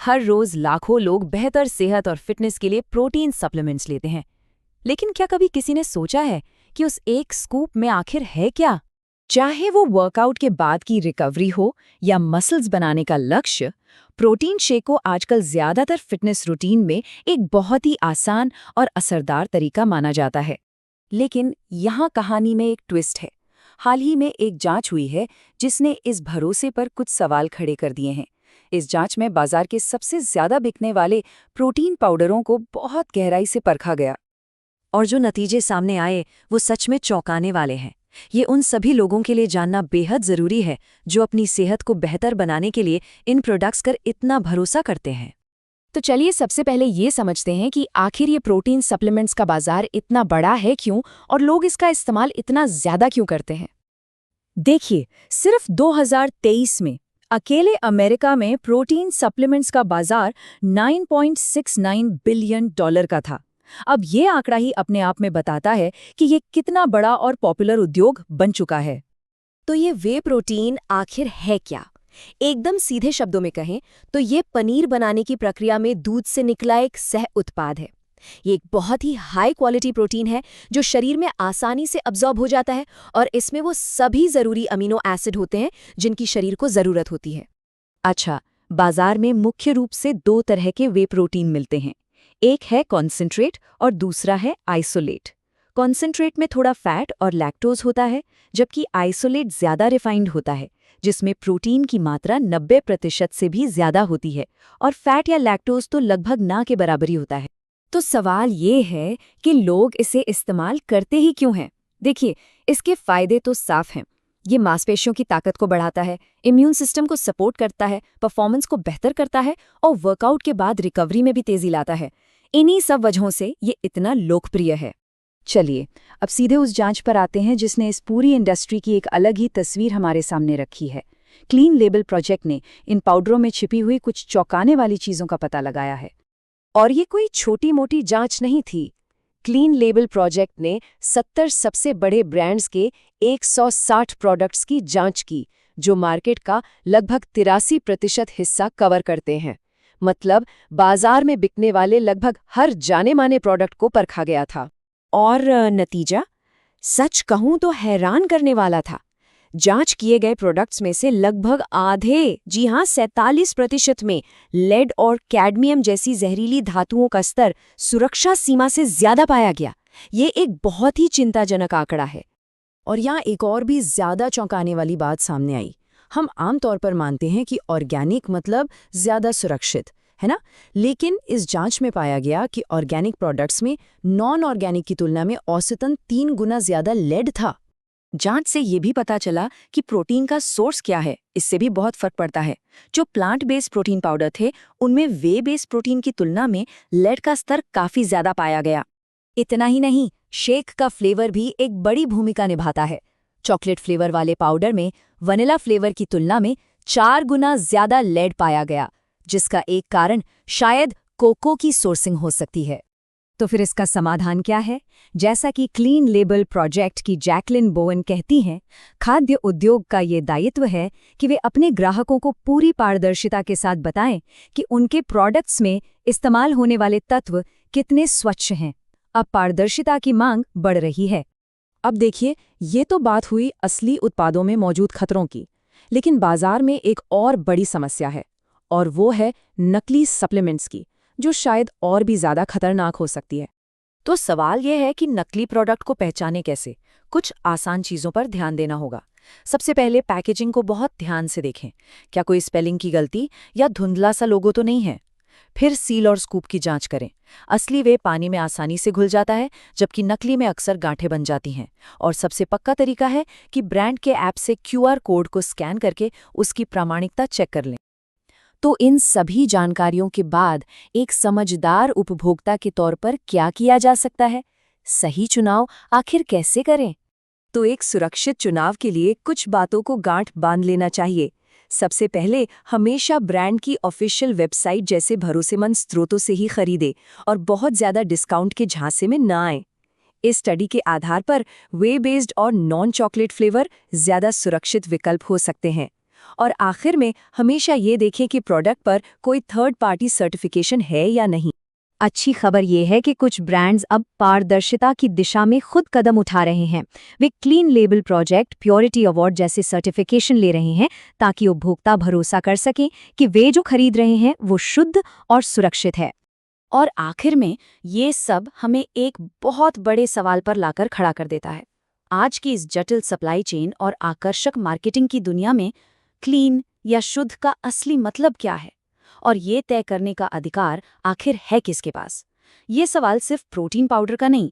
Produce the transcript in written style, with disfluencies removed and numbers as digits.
हर रोज लाखों लोग बेहतर सेहत और फिटनेस के लिए प्रोटीन सप्लीमेंट्स लेते हैं। लेकिन क्या कभी किसी ने सोचा है कि उस एक स्कूप में आखिर है क्या? चाहे वो वर्कआउट के बाद की रिकवरी हो या मसल्स बनाने का लक्ष्य, प्रोटीन शेक को आजकल ज्यादातर फिटनेस रूटीन में एक बहुत ही आसान और असरदार तरीका माना जाता है। लेकिन यहाँ कहानी में एक ट्विस्ट है। हाल ही में एक जांच हुई है जिसने इस भरोसे पर कुछ सवाल खड़े कर दिए हैं। इस जांच में बाजार के सबसे ज्यादा बिकने वाले प्रोटीन पाउडरों को बहुत गहराई से परखा गया और जो नतीजे सामने आए वो सच में चौंकाने वाले हैं। ये उन सभी लोगों के लिए जानना बेहद जरूरी है जो अपनी सेहत को बेहतर बनाने के लिए इन प्रोडक्ट्स पर इतना भरोसा करते हैं। तो चलिए सबसे पहले ये समझते हैं कि आखिर ये प्रोटीन सप्लीमेंट्स का बाजार इतना बड़ा है क्यों और लोग इसका इस्तेमाल इतना ज्यादा क्यों करते हैं। देखिए, सिर्फ 2023 में अकेले अमेरिका में प्रोटीन सप्लीमेंट्स का बाजार $9.69 बिलियन का था। अब ये आंकड़ा ही अपने आप में बताता है कि ये कितना बड़ा और पॉपुलर उद्योग बन चुका है। तो ये वे प्रोटीन आखिर है क्या? एकदम सीधे शब्दों में कहें तो ये पनीर बनाने की प्रक्रिया में दूध से निकला एक सह उत्पाद है। ये एक बहुत ही हाई क्वालिटी प्रोटीन है जो शरीर में आसानी से अब्जॉर्ब हो जाता है और इसमें वो सभी जरूरी अमीनो एसिड होते हैं जिनकी शरीर को जरूरत होती है। अच्छा, बाजार में मुख्य रूप से दो तरह के वे प्रोटीन मिलते हैं। एक है कॉन्सेंट्रेट और दूसरा है आइसोलेट। कॉन्सेंट्रेट में थोड़ा फैट और लैक्टोज होता है, जबकि आइसोलेट ज्यादा रिफाइंड होता है जिसमें प्रोटीन की मात्रा 90% से भी ज्यादा होती है और फैट या लैक्टोज तो लगभग ना के बराबर ही होता है। तो सवाल ये है कि लोग इसे इस्तेमाल करते ही क्यों हैं? देखिए, इसके फायदे तो साफ हैं। ये मांसपेशियों की ताकत को बढ़ाता है, इम्यून सिस्टम को सपोर्ट करता है, परफॉर्मेंस को बेहतर करता है और वर्कआउट के बाद रिकवरी में भी तेजी लाता है। इन्हीं सब वजहों से ये इतना लोकप्रिय है। चलिए, अब सीधे उस जांच पर आते हैं जिसने इस पूरी इंडस्ट्री की एक अलग ही तस्वीर हमारे सामने रखी है। क्लीन लेबल प्रोजेक्ट ने इन पाउडरों में छिपी हुई कुछ चौंकाने वाली चीज़ों का पता लगाया है। और ये कोई छोटी मोटी जांच नहीं थी। क्लीन लेबल प्रोजेक्ट ने 70 सबसे बड़े ब्रांड्स के 160 प्रोडक्ट्स की जांच की जो मार्केट का लगभग 83% हिस्सा कवर करते हैं। मतलब बाजार में बिकने वाले लगभग हर जाने माने प्रोडक्ट को परखा गया था। और नतीजा सच कहूं तो हैरान करने वाला था। जांच किए गए प्रोडक्ट्स में से लगभग आधे, जी हां 47% में लेड और कैडमियम जैसी जहरीली धातुओं का स्तर सुरक्षा सीमा से ज्यादा पाया गया। ये एक बहुत ही चिंताजनक आंकड़ा है। और यहाँ एक और भी ज्यादा चौंकाने वाली बात सामने आई। हम आमतौर पर मानते हैं कि ऑर्गेनिक मतलब ज्यादा सुरक्षित है ना, लेकिन इस जांच में पाया गया कि ऑर्गेनिक प्रोडक्ट्स में नॉन ऑर्गेनिक की तुलना में औसतन 3 गुना ज्यादा लेड था। जांच से ये भी पता चला कि प्रोटीन का सोर्स क्या है, इससे भी बहुत फर्क पड़ता है। जो प्लांट बेस्ड प्रोटीन पाउडर थे उनमें वे बेस्ड प्रोटीन की तुलना में लेड का स्तर काफी ज्यादा पाया गया। इतना ही नहीं, शेक का फ्लेवर भी एक बड़ी भूमिका निभाता है। चॉकलेट फ्लेवर वाले पाउडर में वनीला फ्लेवर की तुलना में 4 गुना ज्यादा लेड पाया गया, जिसका एक कारण शायद कोको की सोर्सिंग हो सकती है। तो फिर इसका समाधान क्या है? जैसा कि क्लीन लेबल प्रोजेक्ट की जैकलिन बोवन कहती हैं, खाद्य उद्योग का ये दायित्व है कि वे अपने ग्राहकों को पूरी पारदर्शिता के साथ बताएं कि उनके प्रोडक्ट्स में इस्तेमाल होने वाले तत्व कितने स्वच्छ हैं। अब पारदर्शिता की मांग बढ़ रही है। अब देखिए, ये तो बात हुई असली उत्पादों में मौजूद खतरों की, लेकिन बाजार में एक और बड़ी समस्या है और वो है नकली सप्लीमेंट्स की, जो शायद और भी ज्यादा खतरनाक हो सकती है। तो सवाल यह है कि नकली प्रोडक्ट को पहचाने कैसे? कुछ आसान चीजों पर ध्यान देना होगा। सबसे पहले पैकेजिंग को बहुत ध्यान से देखें। क्या कोई स्पेलिंग की गलती या धुंधला सा लोगो तो नहीं है? फिर सील और स्कूप की जांच करें। असली वे पानी में आसानी से घुल जाता है, जबकि नकली में अक्सर गांठें बन जाती हैं। और सबसे पक्का तरीका है कि ब्रांड के ऐप से QR कोड को स्कैन करके उसकी प्रामाणिकता चेक कर लें। तो इन सभी जानकारियों के बाद एक समझदार उपभोक्ता के तौर पर क्या किया जा सकता है? सही चुनाव आखिर कैसे करें? तो एक सुरक्षित चुनाव के लिए कुछ बातों को गांठ बांध लेना चाहिए। सबसे पहले हमेशा ब्रांड की ऑफिशियल वेबसाइट जैसे भरोसेमंद स्रोतों से ही खरीदें और बहुत ज्यादा डिस्काउंट के झांसे में न आएं। इस स्टडी के आधार पर वे बेस्ड और नॉन चॉकलेट फ्लेवर ज्यादा सुरक्षित विकल्प हो सकते हैं। और आखिर में हमेशा ये देखें कि प्रोडक्ट पर कोई थर्ड पार्टी सर्टिफिकेशन है या नहीं। अच्छी खबर ये है कि कुछ ब्रांड्स अब पारदर्शिता की दिशा में खुद कदम उठा रहे हैं। वे clean label project, purity award जैसे सर्टिफिकेशन ले रहे हैं ताकि उपभोक्ता भरोसा कर सकें कि वे जो खरीद रहे हैं वो शुद्ध और सुरक्षित है। और आखिर में ये सब हमें एक बहुत बड़े सवाल पर लाकर खड़ा कर देता है। आज की इस जटिल सप्लाई चेन और आकर्षक मार्केटिंग की दुनिया में क्लीन या शुद्ध का असली मतलब क्या है? और ये तय करने का अधिकार आखिर है किसके पास? ये सवाल सिर्फ प्रोटीन पाउडर का नहीं,